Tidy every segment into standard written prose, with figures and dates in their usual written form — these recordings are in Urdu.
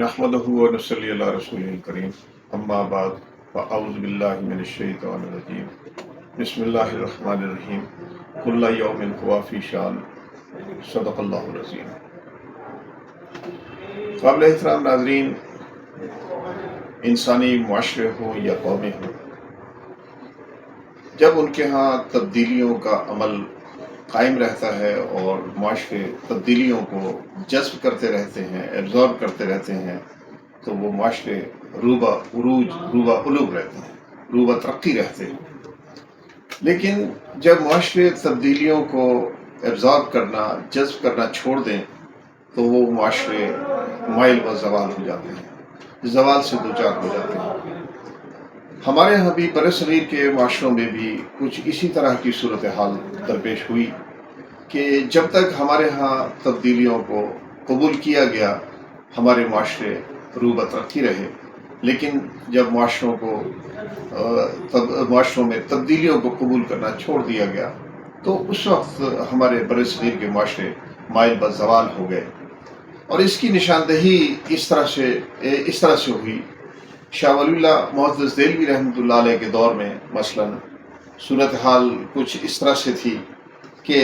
نحمده ونصلي على رسوله الكريم اما بعد فاعوذ بالله من الشیطان الرجیم بسم اللہ الرحمن الرحیم کل یوم هو فی شان صدق اللہ العظیم۔ قابل احترام ناظرین، انسانی معاشرے ہو یا قومیں ہوں، جب ان کے ہاں تبدیلیوں کا عمل قائم رہتا ہے اور معاشرے تبدیلیوں کو جذب کرتے رہتے ہیں، ایبزارب کرتے رہتے ہیں، تو وہ معاشرے روبہ عروج روبہ علوم رہتے ہیں، روبہ ترقی رہتے ہیں۔ لیکن جب معاشرے تبدیلیوں کو ایبزارب کرنا، جذب کرنا چھوڑ دیں تو وہ معاشرے مائل و زوال ہو جاتے ہیں، زوال سے دوچار ہو جاتے ہیں۔ ہمارے یہاں بھی برصغیر کے معاشروں میں بھی کچھ اسی طرح کی صورتحال درپیش ہوئی کہ جب تک ہمارے ہاں تبدیلیوں کو قبول کیا گیا، ہمارے معاشرے روبہ ترقی رہے، لیکن جب معاشروں میں تبدیلیوں کو قبول کرنا چھوڑ دیا گیا تو اس وقت ہمارے برصغیر کے معاشرے مائل بر زوال ہو گئے۔ اور اس کی نشاندہی اس طرح سے ہوئی۔ شاہ ولی اللہ محدث دہلوی رحمۃ اللہ علیہ کے دور میں مثلا صورتحال کچھ اس طرح سے تھی کہ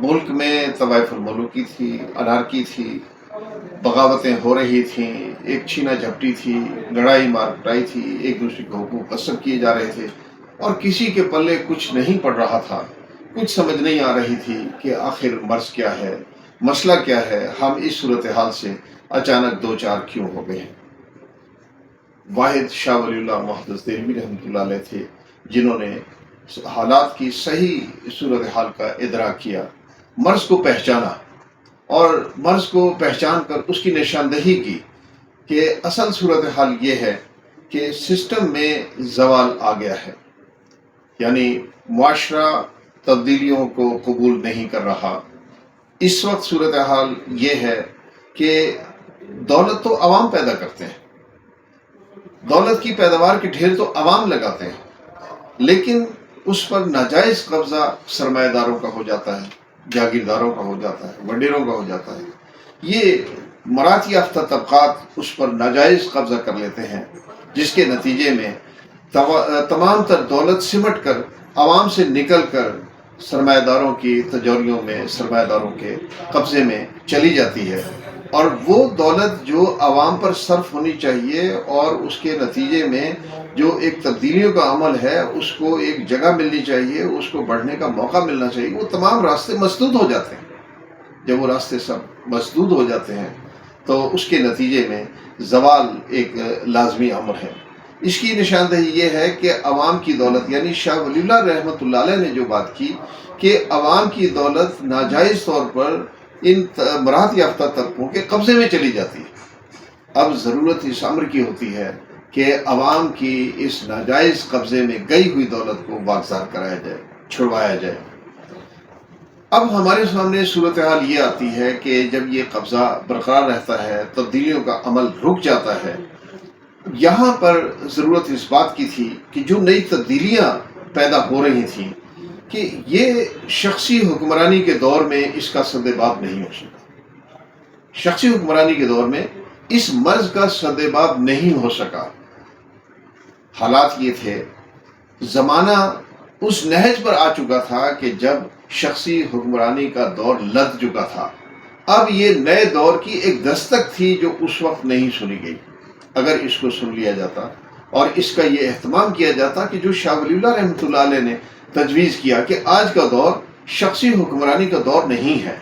ملک میں طوائف الملوکی تھی، انارکی تھی، بغاوتیں ہو رہی تھیں، ایک چھینا جھپٹی تھی، لڑائی مار پٹائی تھی، ایک دوسرے کو حقوق قسم کیے جا رہے تھے، اور کسی کے پلے کچھ نہیں پڑ رہا تھا، کچھ سمجھ نہیں آ رہی تھی کہ آخر مرض کیا ہے، مسئلہ کیا ہے، ہم اس صورتحال سے اچانک دو چار کیوں ہو گئے ہیں۔ واحد شاہ ولی اللہ محدث دہلوی رحمۃ اللہ علیہ تھے جنہوں نے حالات کی صحیح صورتحال کا ادراک کیا، مرض کو پہچانا، اور مرض کو پہچان کر اس کی نشاندہی کی کہ اصل صورتحال یہ ہے کہ سسٹم میں زوال آ گیا ہے، یعنی معاشرہ تبدیلیوں کو قبول نہیں کر رہا۔ اس وقت صورتحال یہ ہے کہ دولت تو عوام پیدا کرتے ہیں، دولت کی پیداوار کے ڈھیر تو عوام لگاتے ہیں، لیکن اس پر ناجائز قبضہ سرمایہ داروں کا ہو جاتا ہے، جاگیرداروں کا ہو جاتا ہے، وڈیروں کا ہو جاتا ہے۔ یہ مراد یافتہ طبقات اس پر ناجائز قبضہ کر لیتے ہیں، جس کے نتیجے میں تمام تر دولت سمٹ کر عوام سے نکل کر سرمایہ داروں کی تجوریوں میں، سرمایہ داروں کے قبضے میں چلی جاتی ہے، اور وہ دولت جو عوام پر صرف ہونی چاہیے اور اس کے نتیجے میں جو ایک تبدیلیوں کا عمل ہے اس کو ایک جگہ ملنی چاہیے، اس کو بڑھنے کا موقع ملنا چاہیے، وہ تمام راستے مسدود ہو جاتے ہیں۔ جب وہ راستے سب مسدود ہو جاتے ہیں تو اس کے نتیجے میں زوال ایک لازمی امر ہے۔ اس کی نشاندہی یہ ہے کہ عوام کی دولت، یعنی شاہ ولی اللہ رحمۃ اللہ علیہ نے جو بات کی کہ عوام کی دولت ناجائز طور پر ان مراد یافتہ طبقوں کے قبضے میں چلی جاتی ہے۔ اب ضرورت اس امر کی ہوتی ہے کہ عوام کی اس ناجائز قبضے میں گئی ہوئی دولت کو واگزار کرایا جائے، چھڑوایا جائے۔ اب ہمارے سامنے صورتحال یہ آتی ہے کہ جب یہ قبضہ برقرار رہتا ہے، تبدیلیوں کا عمل رک جاتا ہے، یہاں پر ضرورت اس بات کی تھی کہ جو نئی تبدیلیاں پیدا ہو رہی تھیں کہ یہ شخصی حکمرانی کے دور میں اس کا سدباب نہیں ہو سکا، شخصی حکمرانی کے دور میں اس مرض کا سدباب نہیں ہو سکا۔ حالات یہ تھے، زمانہ اس نہج پر آ چکا تھا کہ جب شخصی حکمرانی کا دور لد چکا تھا، اب یہ نئے دور کی ایک دستک تھی جو اس وقت نہیں سنی گئی۔ اگر اس کو سن لیا جاتا اور اس کا یہ اہتمام کیا جاتا کہ جو شاہ ولی اللہ رحمۃ اللہ علیہ نے تجویز کیا کہ آج کا دور شخصی حکمرانی کا دور نہیں ہے،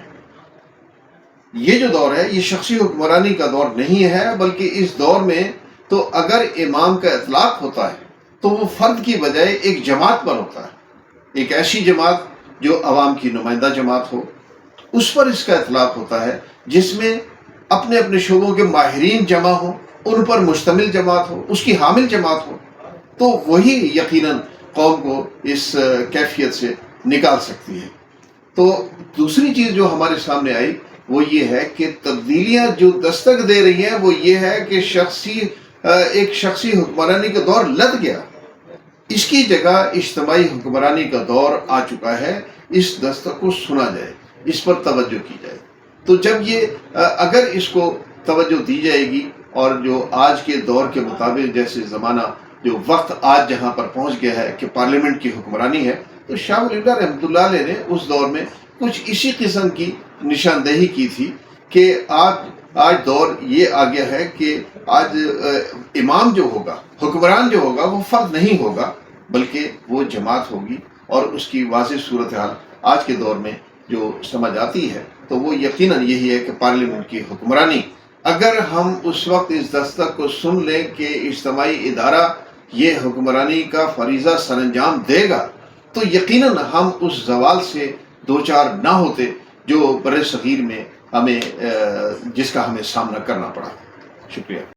یہ جو دور ہے یہ شخصی حکمرانی کا دور نہیں ہے، بلکہ اس دور میں تو اگر امام کا اطلاق ہوتا ہے تو وہ فرد کی بجائے ایک جماعت پر ہوتا ہے، ایک ایسی جماعت جو عوام کی نمائندہ جماعت ہو، اس پر اس کا اطلاق ہوتا ہے، جس میں اپنے اپنے شعبوں کے ماہرین جمع ہوں، ان پر مشتمل جماعت ہو، اس کی حامل جماعت ہو، تو وہی یقیناً قوم کو اس کیفیت سے نکال سکتی ہے۔ تو دوسری چیز جو ہمارے سامنے آئی وہ یہ ہے کہ تبدیلیاں جو دستک دے رہی ہیں وہ یہ ہے کہ ایک شخصی حکمرانی کا دور لد گیا، اس کی جگہ اجتماعی حکمرانی کا دور آ چکا ہے۔ اس دستک کو سنا جائے، اس پر توجہ کی جائے۔ تو جب یہ اگر اس کو توجہ دی جائے گی، اور جو آج کے دور کے مطابق جیسے زمانہ جو وقت آج جہاں پر پہنچ گیا ہے کہ پارلیمنٹ کی حکمرانی ہے، تو شاہ ولی اللہ رحمۃ اللہ علیہ نے اس دور میں کچھ اسی قسم کی نشاندہی کی تھی کہ آج دور یہ آ گیا ہے کہ آج امام جو ہوگا، حکمران جو ہوگا، وہ فرد نہیں ہوگا بلکہ وہ جماعت ہوگی، اور اس کی واضح صورتحال آج کے دور میں جو سمجھ آتی ہے تو وہ یقیناً یہی ہے کہ پارلیمنٹ کی حکمرانی، اگر ہم اس وقت اس دستک کو سن لیں کہ اجتماعی ادارہ یہ حکمرانی کا فریضہ سر انجام دے گا، تو یقیناً ہم اس زوال سے دوچار نہ ہوتے جو بر صغیر میں ہمیں جس کا ہمیں سامنا کرنا پڑا۔ شکریہ۔